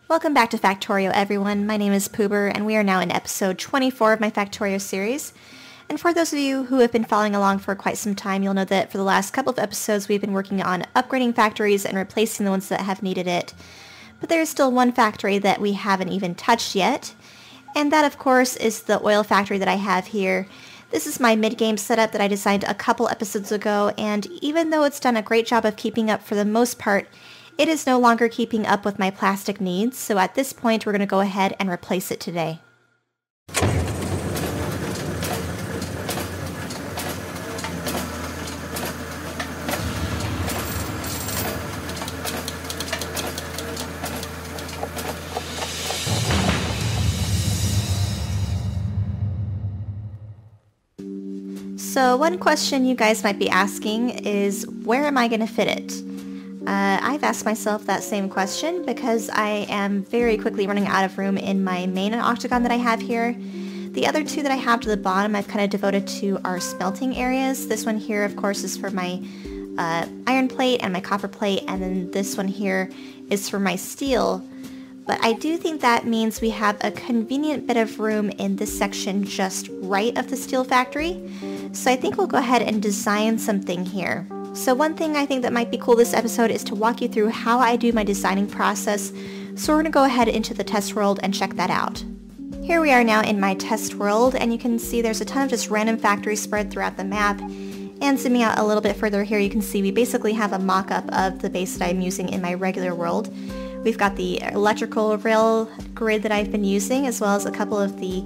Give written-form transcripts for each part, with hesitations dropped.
Welcome back to Factorio, everyone. My name is Poober, and we are now in episode 24 of my Factorio series. And for those of you who have been following along for quite some time, you'll know that for the last couple of episodes we've been working on upgrading factories and replacing the ones that have needed it. But there is still one factory that we haven't even touched yet, and that of course is the oil factory that I have here. This is my mid-game setup that I designed a couple episodes ago, and even though it's done a great job of keeping up for the most part, it is no longer keeping up with my plastic needs, so at this point we're going to go ahead and replace it today. So one question you guys might be asking is, where am I going to fit it? I've asked myself that same question because I am very quickly running out of room in my main octagon that I have here. The other two that I have to the bottom I've kind of devoted to our smelting areas. This one here, of course, is for my iron plate and my copper plate, and then this one here is for my steel. But I do think that means we have a convenient bit of room in this section just right of the steel factory. So I think we'll go ahead and design something here. So one thing I think that might be cool this episode is to walk you through how I do my designing process. So we're going to go ahead into the test world and check that out. Here we are now in my test world, and you can see there's a ton of just random factories spread throughout the map. And zooming out a little bit further here, you can see we basically have a mock-up of the base that I'm using in my regular world. We've got the electrical rail grid that I've been using, as well as a couple of the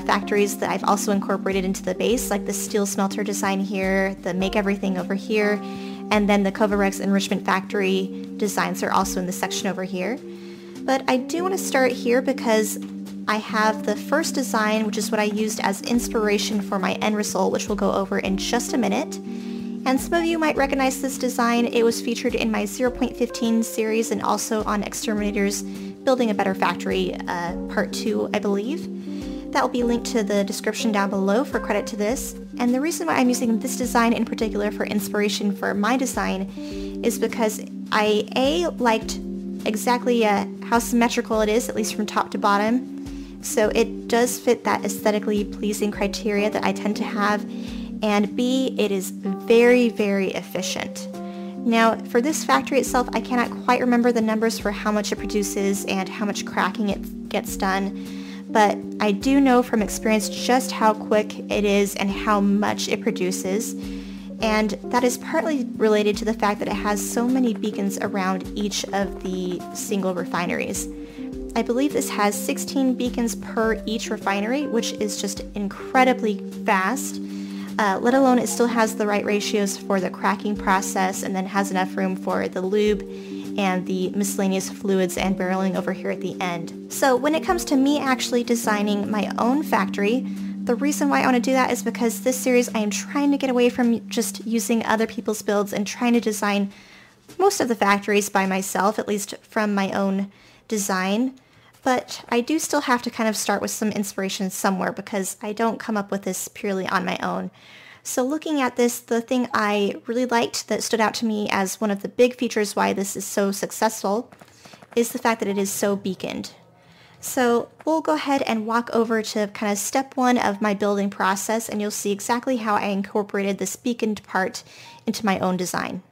factories that I've also incorporated into the base, like the steel smelter design here, the make everything over here, and then the Covarex enrichment factory designs are also in this section over here. But I do want to start here because I have the first design, which is what I used as inspiration for my end result, which we'll go over in just a minute. And some of you might recognize this design. It was featured in my 0.15 series and also on Exterminator's Building a Better Factory Part 2, I believe. That will be linked to the description down below for credit to this. And the reason why I'm using this design in particular for inspiration for my design is because I liked exactly how symmetrical it is, at least from top to bottom. So it does fit that aesthetically pleasing criteria that I tend to have. And B, it is very, very efficient. Now, for this factory itself, I cannot quite remember the numbers for how much it produces and how much cracking it gets done. But I do know from experience just how quick it is and how much it produces, and that is partly related to the fact that it has so many beacons around each of the single refineries. I believe this has 16 beacons per each refinery, which is just incredibly fast, let alone it still has the right ratios for the cracking process and then has enough room for the lube and the miscellaneous fluids and barreling over here at the end. So when it comes to me actually designing my own factory, the reason why I want to do that is because this series I am trying to get away from just using other people's builds and trying to design most of the factories by myself, at least from my own design. But I do still have to kind of start with some inspiration somewhere because I don't come up with this purely on my own. So looking at this, the thing I really liked that stood out to me as one of the big features why this is so successful is the fact that it is so beaconed. So we'll go ahead and walk over to kind of step one of my building process, and you'll see exactly how I incorporated this beaconed part into my own design.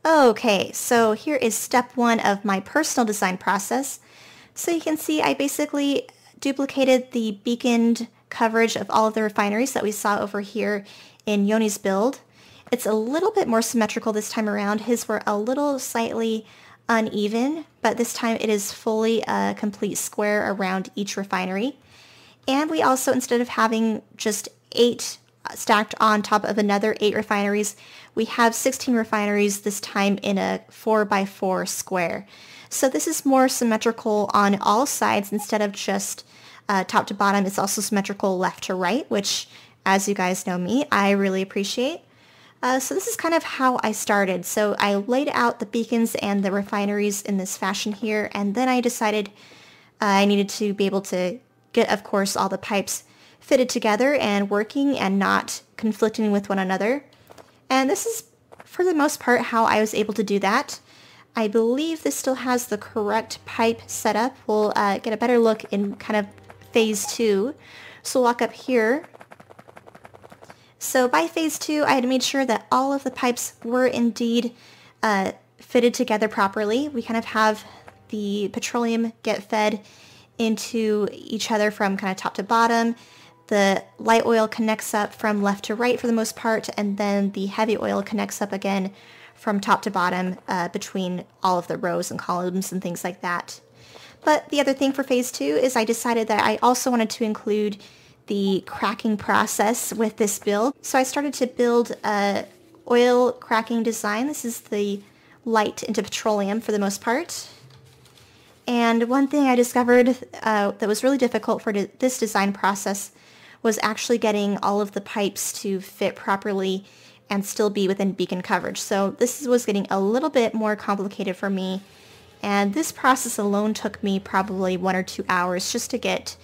Okay, so here is step one of my personal design process. So you can see I basically duplicated the beaconed coverage of all of the refineries that we saw over here in Yoni's build. It's a little bit more symmetrical this time around. His were a little slightly uneven, but this time it is fully a complete square around each refinery. And we also, instead of having just 8 stacked on top of another 8 refineries, we have 16 refineries this time in a 4x4 square. So this is more symmetrical on all sides instead of just top to bottom. It's also symmetrical left to right, which, as you guys know me, I really appreciate. So this is kind of how I started. So I laid out the beacons and the refineries in this fashion here, and then I decided I needed to be able to get, of course, all the pipes fitted together and working and not conflicting with one another. And this is, for the most part, how I was able to do that. I believe this still has the correct pipe setup. We'll get a better look in kind of phase 2. So we'll walk up here. So by phase 2, I had made sure that all of the pipes were indeed fitted together properly. We kind of have the petroleum get fed into each other from kind of top to bottom. The light oil connects up from left to right for the most part, and then the heavy oil connects up again from top to bottom between all of the rows and columns and things like that. But the other thing for phase 2 is I decided that I also wanted to include the cracking process with this build. So I started to build a oil cracking design. This is the light into petroleum for the most part. And one thing I discovered that was really difficult for this design process was actually getting all of the pipes to fit properly and still be within beacon coverage. So this was getting a little bit more complicated for me, and this process alone took me probably 1 or 2 hours just to get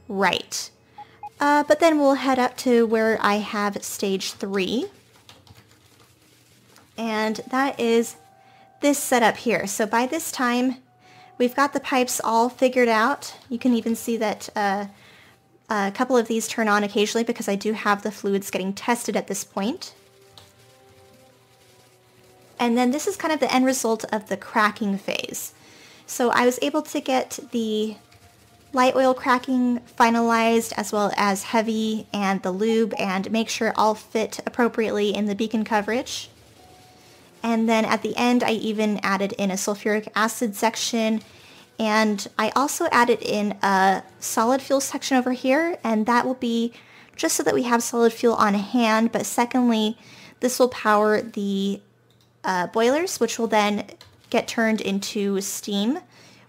right. But then we'll head up to where I have stage 3, and that is this setup here. So by this time, we've got the pipes all figured out. You can even see that a couple of these turn on occasionally because I do have the fluids getting tested at this point. And then this is kind of the end result of the cracking phase. So I was able to get the light oil cracking finalized as well as heavy and the lube and make sure it all fit appropriately in the beacon coverage. And then at the end I even added in a sulfuric acid section, and I also added in a solid fuel section over here, and that will be just so that we have solid fuel on hand, but secondly this will power the boilers, which will then get turned into steam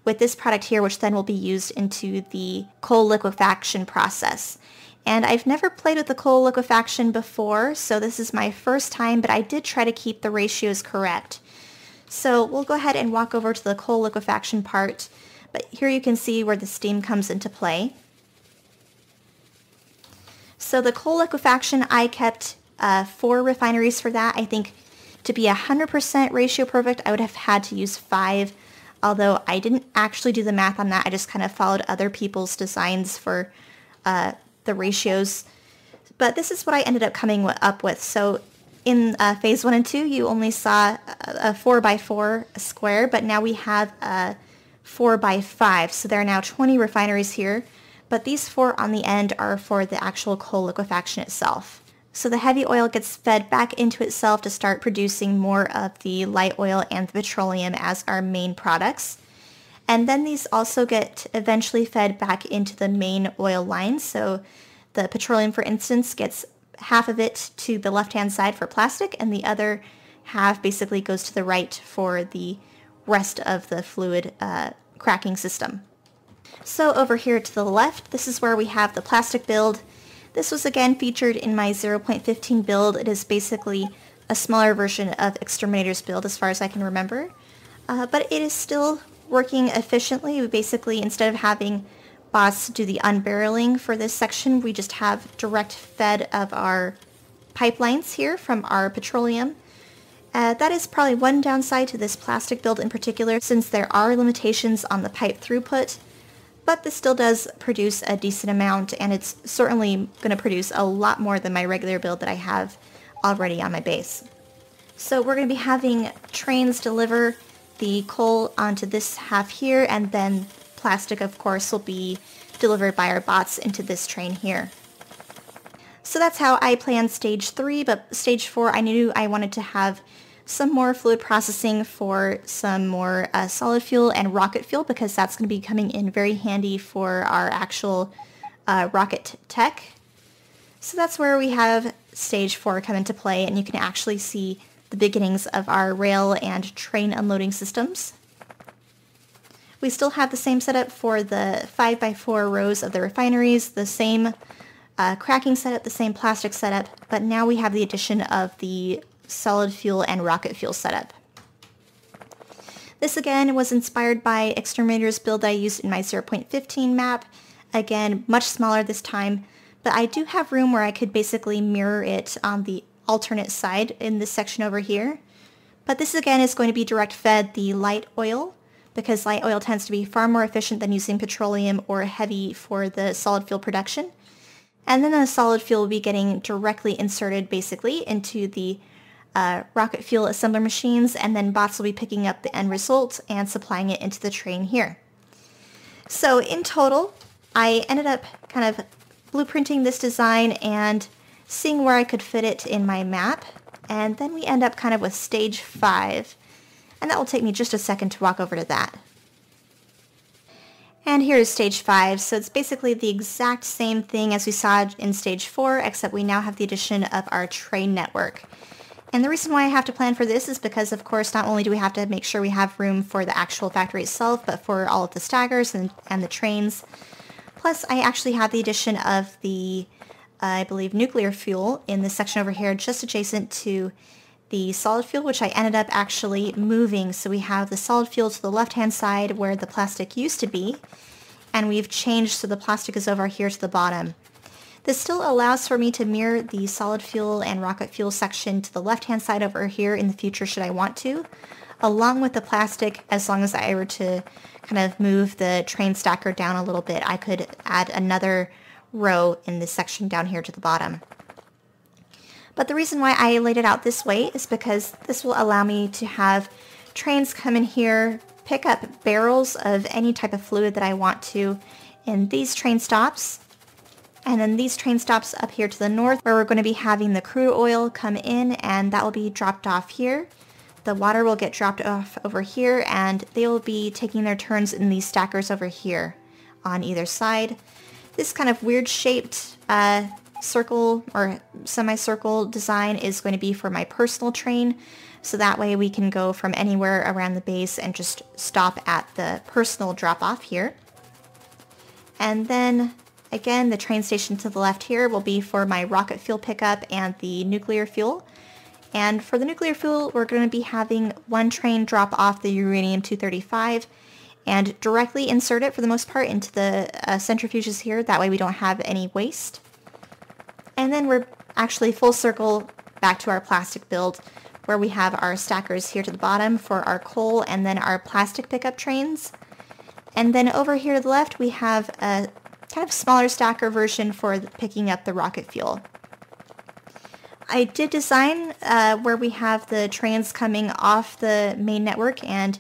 with this product here, which then will be used into the coal liquefaction process. And I've never played with the coal liquefaction before, so this is my first time, but I did try to keep the ratios correct. So we'll go ahead and walk over to the coal liquefaction part, but here you can see where the steam comes into play. So the coal liquefaction, I kept 4 refineries for that. I think to be 100% ratio perfect, I would have had to use 5, although I didn't actually do the math on that. I just kind of followed other people's designs for the ratios. But this is what I ended up coming up with. So in phase 1 and 2, you only saw a 4x4 square, but now we have a 4x5. So there are now 20 refineries here, but these 4 on the end are for the actual coal liquefaction itself. So the heavy oil gets fed back into itself to start producing more of the light oil and the petroleum as our main products. And then these also get eventually fed back into the main oil line. So the petroleum, for instance, gets half of it to the left-hand side for plastic, and the other half basically goes to the right for the rest of the fluid cracking system. So over here to the left, this is where we have the plastic build. This was again featured in my 0.15 build. It is basically a smaller version of Exterminator's build as far as I can remember. But it is still working efficiently. We basically, instead of having bots do the unbarreling for this section, we just have direct fed of our pipelines here from our petroleum. That is probably one downside to this plastic build in particular, since there are limitations on the pipe throughput. But this still does produce a decent amount, and it's certainly going to produce a lot more than my regular build that I have already on my base. So we're going to be having trains deliver the coal onto this half here, and then plastic, of course, will be delivered by our bots into this train here. So that's how I planned stage 3, but stage 4 I knew I wanted to have some more fluid processing for some more solid fuel and rocket fuel, because that's going to be coming in very handy for our actual rocket tech. So that's where we have stage 4 come into play, and you can actually see the beginnings of our rail and train unloading systems. We still have the same setup for the 5x4 rows of the refineries, the same cracking setup, the same plastic setup, but now we have the addition of the solid fuel and rocket fuel setup. This again was inspired by Exterminator's build I used in my 0.15 map. Again, much smaller this time, but I do have room where I could basically mirror it on the alternate side in this section over here. But this again is going to be direct fed the light oil, because light oil tends to be far more efficient than using petroleum or heavy for the solid fuel production. And then the solid fuel will be getting directly inserted basically into the rocket fuel assembler machines, and then bots will be picking up the end result and supplying it into the train here. So in total, I ended up kind of blueprinting this design and seeing where I could fit it in my map, and then we end up kind of with stage 5, and that will take me just a second to walk over to that. And here is stage 5, so it's basically the exact same thing as we saw in stage 4, except we now have the addition of our train network. And the reason why I have to plan for this is because, of course, not only do we have to make sure we have room for the actual factory itself, but for all of the staggers and the trains. Plus, I actually have the addition of the, I believe, nuclear fuel in this section over here, just adjacent to the solid fuel, which I ended up actually moving. So we have the solid fuel to the left-hand side where the plastic used to be, and we've changed so the plastic is over here to the bottom. This still allows for me to mirror the solid fuel and rocket fuel section to the left-hand side over here in the future should I want to, along with the plastic. As long as I were to kind of move the train stacker down a little bit, I could add another row in this section down here to the bottom. But the reason why I laid it out this way is because this will allow me to have trains come in here, pick up barrels of any type of fluid that I want to in these train stops, and then these train stops up here to the north where we're going to be having the crude oil come in, and that will be dropped off here. The water will get dropped off over here, and they will be taking their turns in these stackers over here on either side. This kind of weird shaped circle or semicircle design is going to be for my personal train, so that way we can go from anywhere around the base and just stop at the personal drop-off here. And then again, the train station to the left here will be for my rocket fuel pickup and the nuclear fuel. And for the nuclear fuel, we're going to be having one train drop off the uranium-235 and directly insert it for the most part into the centrifuges here. That way we don't have any waste. And then we're actually full circle back to our plastic build, where we have our stackers here to the bottom for our coal and then our plastic pickup trains. And then over here to the left, we have a kind of smaller stacker version for picking up the rocket fuel. I did design where we have the trains coming off the main network and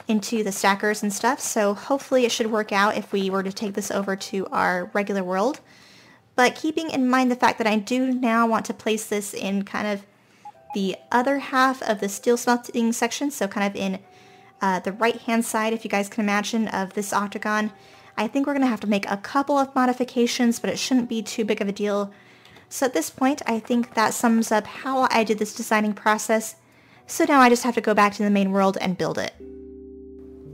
into the stackers and stuff, so hopefully it should work out if we were to take this over to our regular world. But keeping in mind the fact that I do now want to place this in kind of the other half of the steel smelting section, so kind of in the right-hand side, if you guys can imagine, of this octagon, I think we're going to have to make a couple of modifications, but it shouldn't be too big of a deal. So at this point, I think that sums up how I did this designing process. So now I just have to go back to the main world and build it.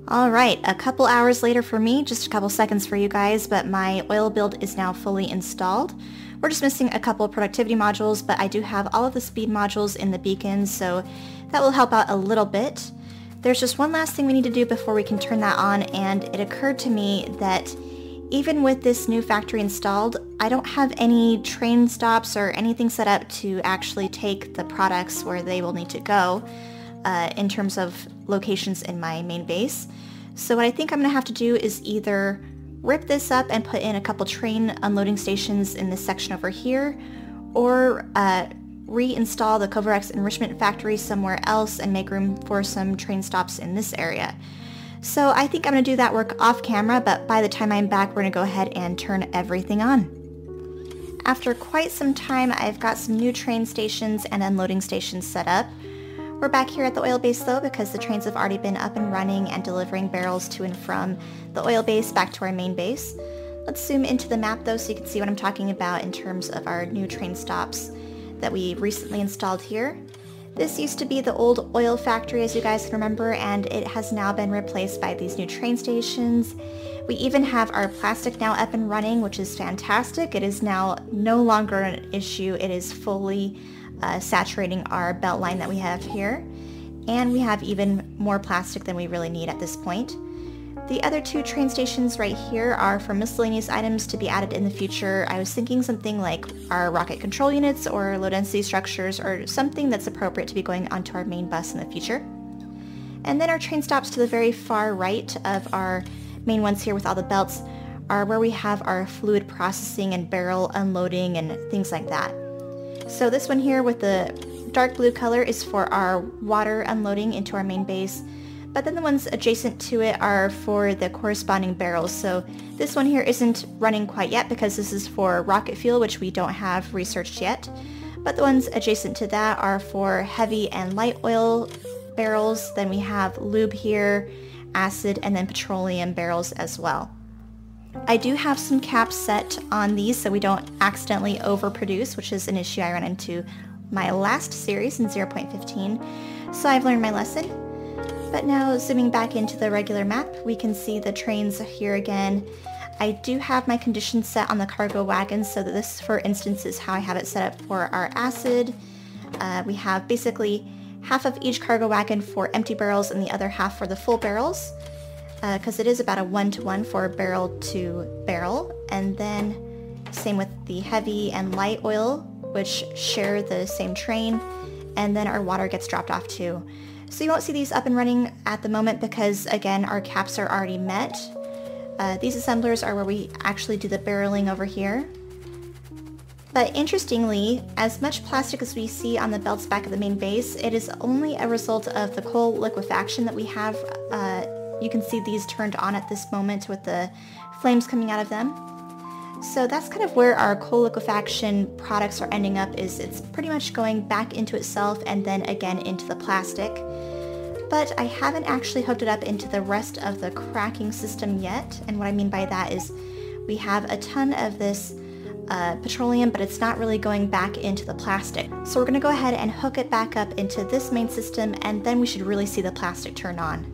Alright, a couple hours later for me, just a couple seconds for you guys, but my oil build is now fully installed. We're just missing a couple of productivity modules, but I do have all of the speed modules in the beacons, so that will help out a little bit. There's just one last thing we need to do before we can turn that on, and it occurred to me that even with this new factory installed, I don't have any train stops or anything set up to actually take the products where they will need to go in terms of locations in my main base. So what I think I'm going to have to do is either rip this up and put in a couple train unloading stations in this section over here, or reinstall the Covarex enrichment factory somewhere else and make room for some train stops in this area. So I think I'm going to do that work off camera, but by the time I'm back, we're going to go ahead and turn everything on. After quite some time, I've got some new train stations and unloading stations set up. We're back here at the oil base though, because the trains have already been up and running and delivering barrels to and from the oil base back to our main base. Let's zoom into the map though so you can see what I'm talking about in terms of our new train stops that we recently installed here. This used to be the old oil factory, as you guys can remember, and it has now been replaced by these new train stations. We even have our plastic now up and running, which is fantastic. It is now no longer an issue. It is fully saturating our belt line that we have here. And we have even more plastic than we really need at this point. The other two train stations right here are for miscellaneous items to be added in the future. I was thinking something like our rocket control units or low density structures or something that's appropriate to be going onto our main bus in the future. And then our train stops to the very far right of our main ones here with all the belts are where we have our fluid processing and barrel unloading and things like that. So this one here with the dark blue color is for our water unloading into our main base. But then the ones adjacent to it are for the corresponding barrels. So this one here isn't running quite yet because this is for rocket fuel, which we don't have researched yet. But the ones adjacent to that are for heavy and light oil barrels. Then we have lube here, acid, and then petroleum barrels as well. I do have some caps set on these so we don't accidentally overproduce, which is an issue I ran into my last series in 0.15. So I've learned my lesson. But now zooming back into the regular map, we can see the trains here again. I do have my conditions set on the cargo wagons, so that this, for instance, is how I have it set up for our acid. We have basically half of each cargo wagon for empty barrels and the other half for the full barrels, because it is about a 1-to-1 for barrel to barrel. And then same with the heavy and light oil, which share the same train, and then our water gets dropped off too. So you won't see these up and running at the moment because, again, our caps are already met. These assemblers are where we actually do the barreling over here. But interestingly, as much plastic as we see on the belts back of the main base, it is only a result of the coal liquefaction that we have. You can see these turned on at this moment with the flames coming out of them. So that's kind of where our coal liquefaction products are ending up, is it's pretty much going back into itself and then again into the plastic. But I haven't actually hooked it up into the rest of the cracking system yet. And what I mean by that is we have a ton of this petroleum, but it's not really going back into the plastic. So we're going to go ahead and hook it back up into this main system, and then we should really see the plastic turn on.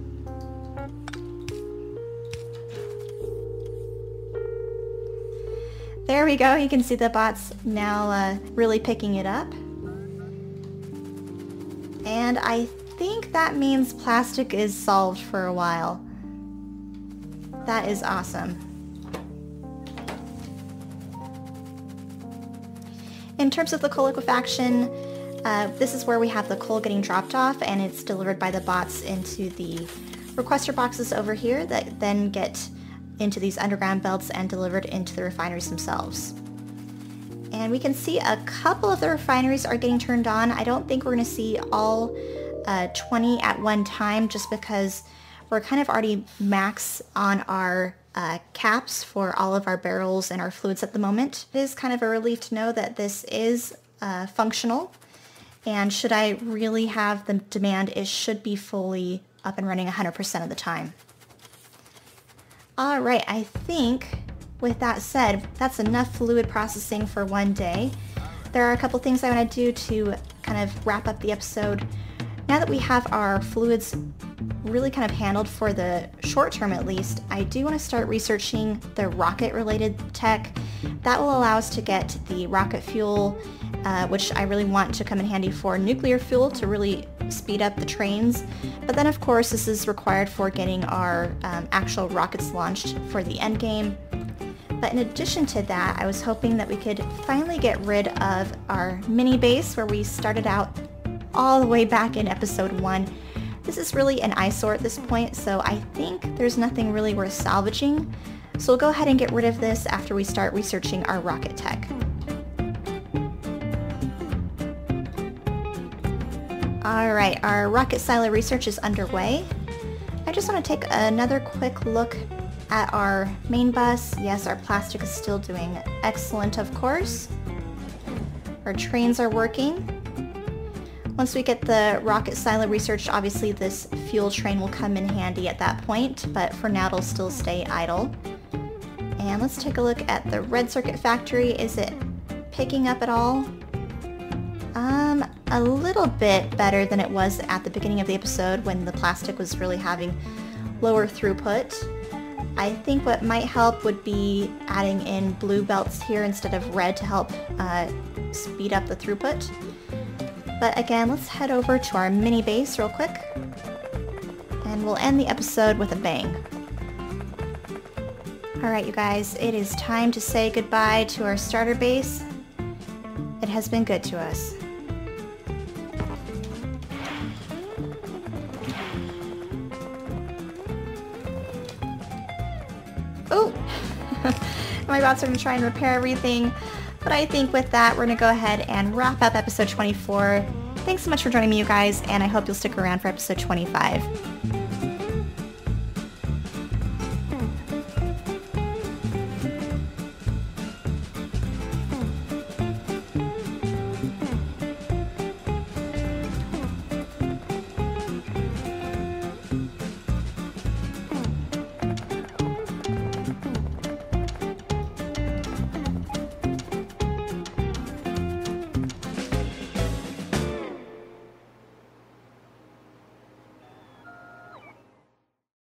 There we go, you can see the bots now really picking it up. And I think that means plastic is solved for a while. That is awesome. In terms of the coal liquefaction, this is where we have the coal getting dropped off, and it's delivered by the bots into the requester boxes over here that then get into these underground belts and delivered into the refineries themselves. And we can see a couple of the refineries are getting turned on. I don't think we're going to see all 20 at one time, just because we're kind of already max on our caps for all of our barrels and our fluids at the moment. It is kind of a relief to know that this is functional, and should I really have the demand, it should be fully up and running 100% of the time. Alright, I think with that said, that's enough fluid processing for one day. There are a couple things I want to do to kind of wrap up the episode. Now that we have our fluids really kind of handled for the short term at least, I do want to start researching the rocket related tech. That will allow us to get the rocket fuel, which I really want to come in handy for nuclear fuel to really speed up the trains. But then of course this is required for getting our actual rockets launched for the end game. But in addition to that, I was hoping that we could finally get rid of our mini base where we started out all the way back in episode 1. This is really an eyesore at this point, so I think there's nothing really worth salvaging. So we'll go ahead and get rid of this after we start researching our rocket tech. Alright, our rocket silo research is underway. I just want to take another quick look at our main bus. Yes, our plastic is still doing excellent, of course. Our trains are working. Once we get the rocket silo researched, obviously this fuel train will come in handy at that point, but for now it'll still stay idle. And let's take a look at the red circuit factory. Is it picking up at all? A little bit better than it was at the beginning of the episode when the plastic was really having lower throughput. I think what might help would be adding in blue belts here instead of red to help speed up the throughput. But again, let's head over to our mini base real quick, and we'll end the episode with a bang. Alright, you guys, it is time to say goodbye to our starter base. It has been good to us. Oh! My bots are going to try and repair everything, but I think with that, we're going to go ahead and wrap up episode 24. Thanks so much for joining me, you guys, and I hope you'll stick around for episode 25.